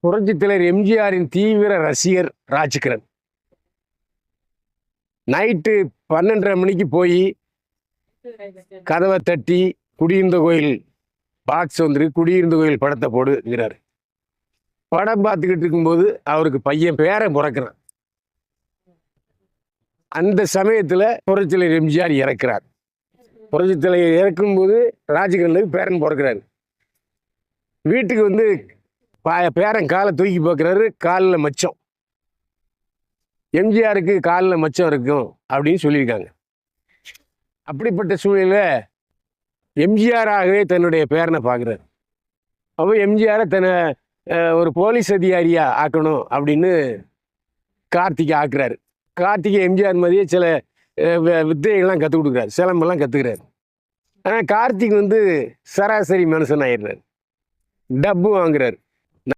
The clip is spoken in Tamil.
புரட்சித் தலைவர் எம்ஜிஆரின் தீவிர ரசிகர் ராஜ்கிரண். நைட்டு 12:30 மணிக்கு போய் கதவை தட்டி குடியிருந்த கோயில் பாக்ஸ் வந்துருக்கு, குடியிருந்த கோயில் படத்தை போடுங்கிறாரு. படம் பார்த்துக்கிட்டு இருக்கும்போது அவருக்கு பையன் பேரன் பிறக்கிறான். அந்த சமயத்தில் புரட்சித் தலைவர் எம்ஜிஆர் இறக்குறார். புரட்சித் தலைவர் இறக்கும்போது ராஜ்கிரனுக்கு பேரன் பிறக்கிறாரு. வீட்டுக்கு வந்து பேரன் காலை தூக்கி பார்க்குறாரு, காலில் மச்சம். எம்ஜிஆருக்கு காலில் மச்சம் இருக்கும் அப்படின்னு சொல்லியிருக்காங்க. அப்படிப்பட்ட சூழ்நிலை எம்ஜிஆராகவே தன்னுடைய பேரனை பார்க்குறாரு. அப்போ எம்ஜிஆரை தன்னை ஒரு போலீஸ் அதிகாரியாக ஆக்கணும் அப்படின்னு கார்த்திகை ஆக்குறாரு. கார்த்திகை எம்ஜிஆர் மாதிரியே சில வித்தைகள்லாம் கற்றுக் கொடுக்குறாரு, சிலம்பெல்லாம் கற்றுக்கிறாரு. ஆனால் கார்த்திக் வந்து சராசரி மனுஷன் ஆயிடுறாரு, டப்பு வாங்குறாரு.